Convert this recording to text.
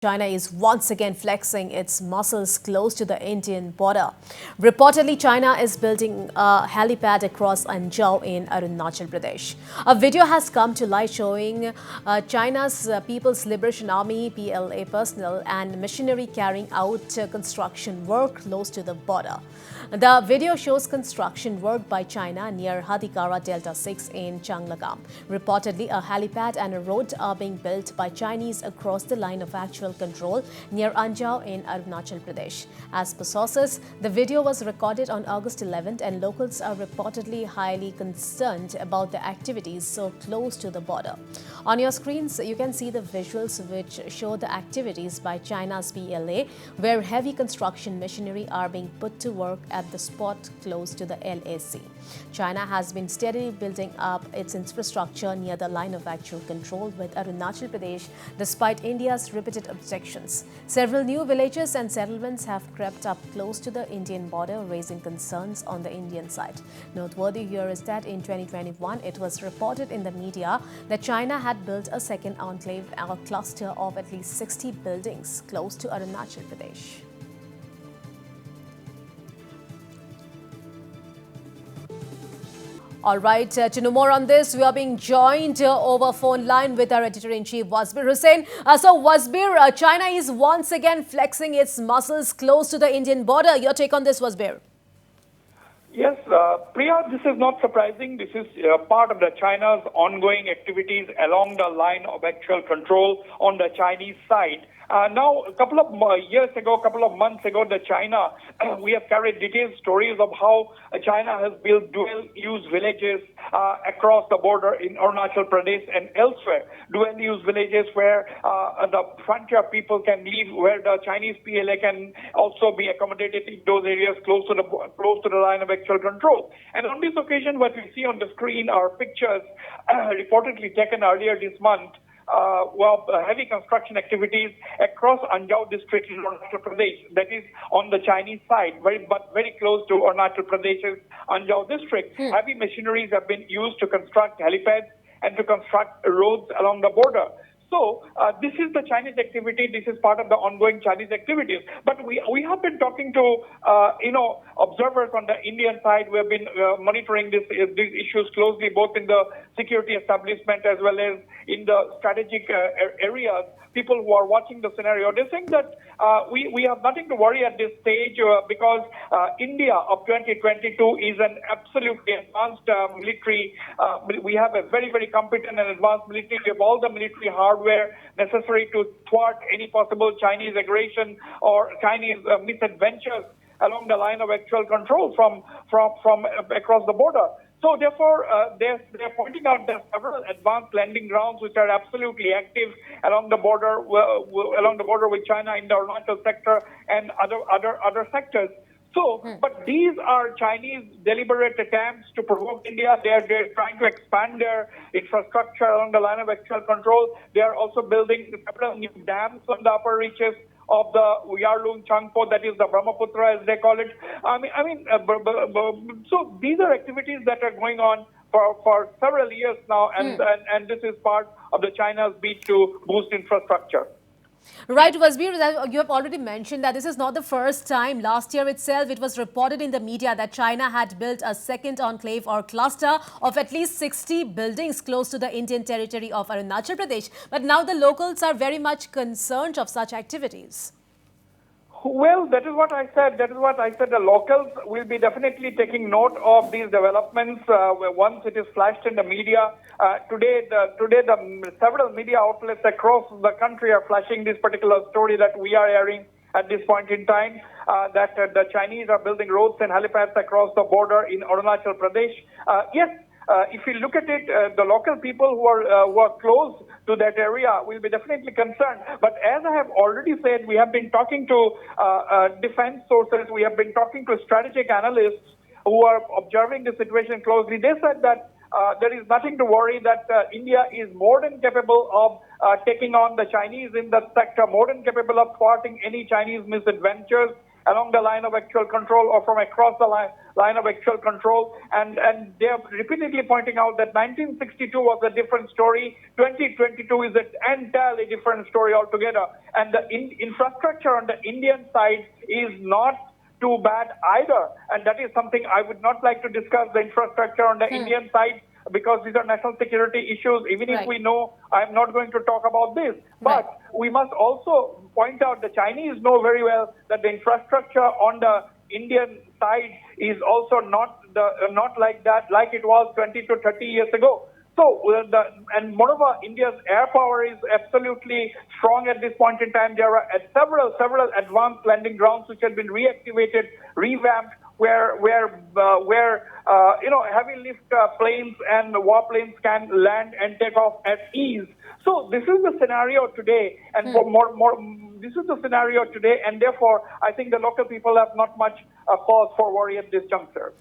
China is once again flexing its muscles close to the Indian border. Reportedly, China is building a helipad across Anjaw in Arunachal Pradesh. A video has come to light showing China's People's Liberation Army PLA personnel and machinery carrying out construction work close to the border. The video shows construction work by China near Hadigara-Delta 6 in Chaglagam. Reportedly, a helipad and a road are being built by Chinese across the line of actual control near Anjaw in Arunachal Pradesh. As per sources, the video was recorded on August 11th and locals are reportedly highly concerned about the activities so close to the border. On your screens, you can see the visuals which show the activities by China's PLA, where heavy construction machinery are being put to work at the spot close to the LAC. China has been steadily building up its infrastructure near the line of actual control with Arunachal Pradesh, despite India's repeated objections. Several new villages and settlements have crept up close to the Indian border, raising concerns on the Indian side. Noteworthy here is that in 2021, it was reported in the media that China had built a second enclave or cluster of at least 60 buildings close to Arunachal Pradesh. All right, to know more on this, we are being joined over phone line with our editor-in-chief, Wasbir Hussain. So, Wasbir, China is once again flexing its muscles close to the Indian border. Your take on this, Wasbir? Yes, Priya, this is not surprising. This is part of the China's ongoing activities along the line of actual control on the Chinese side. Now, a couple of years ago, a couple of months ago, China, we have carried detailed stories of how China has built dual-use villages across the border in Arunachal Pradesh and elsewhere. Dual-use villages where the frontier people can live, where the Chinese PLA can also be accommodated in those areas close to the line of actual control. And on this occasion, what we see on the screen are pictures reportedly taken earlier this month. Heavy construction activities across Anjaw district in Arunachal Pradesh, that is on the Chinese side, but very close to Arunachal Pradesh's Anjaw district. Heavy machineries have been used to construct helipads and to construct roads along the border. So this is the Chinese activity. This is part of the ongoing Chinese activities. But we have been talking to observers on the Indian side. We have been monitoring these issues closely, both in the security establishment as well as in the strategic areas. People who are watching the scenario, they think that we have nothing to worry at this stage because India of 2022 is an absolutely advanced military. We have a very, very competent and advanced military. We have all the military hardware necessary to thwart any possible Chinese aggression or Chinese misadventures along the line of actual control from across the border. So therefore, they're pointing out there are several advanced landing grounds which are absolutely active along the border with China in the Arunachal sector and other sectors. So, but these are Chinese deliberate attempts to provoke India. They're trying to expand their infrastructure along the line of actual control. They are also building several new dams on the upper reaches of the Yarlung Changpo, that is the Brahmaputra as they call it. So these are activities that are going on for several years now, and this is part of the China's bid to boost infrastructure. Right, Wasbir, you have already mentioned that this is not the first time. Last year itself, it was reported in the media that China had built a second enclave or cluster of at least 60 buildings close to the Indian territory of Arunachal Pradesh. But now the locals are very much concerned of such activities. Well, that is what I said. The locals will be definitely taking note of these developments once it is flashed in the media. Today, the several media outlets across the country are flashing this particular story that we are airing at this point in time, that the Chinese are building roads and helipads across the border in Arunachal Pradesh. Yes. If you look at it, the local people who are close to that area will be definitely concerned. But as I have already said, we have been talking to defense sources, we have been talking to strategic analysts who are observing the situation closely. They said that there is nothing to worry, that India is more than capable of taking on the Chinese in that sector, more than capable of thwarting any Chinese misadventures along the line of actual control or from across the line of actual control. And they are repeatedly pointing out that 1962 was a different story. 2022 is an entirely different story altogether. And the infrastructure on the Indian side is not too bad either. And that is something I would not like to discuss, the infrastructure on the Indian side, because these are national security issues. Even if we know, I'm not going to talk about this. But we must also point out the Chinese know very well that the infrastructure on the Indian side is also not like that, like it was 20 to 30 years ago. So, and moreover, India's air power is absolutely strong at this point in time. There are several advanced landing grounds which have been reactivated, revamped, where heavy lift planes and warplanes can land and take off at ease. So this is the scenario today, and this is the scenario today, and therefore I think the local people have not much cause for worry at this juncture.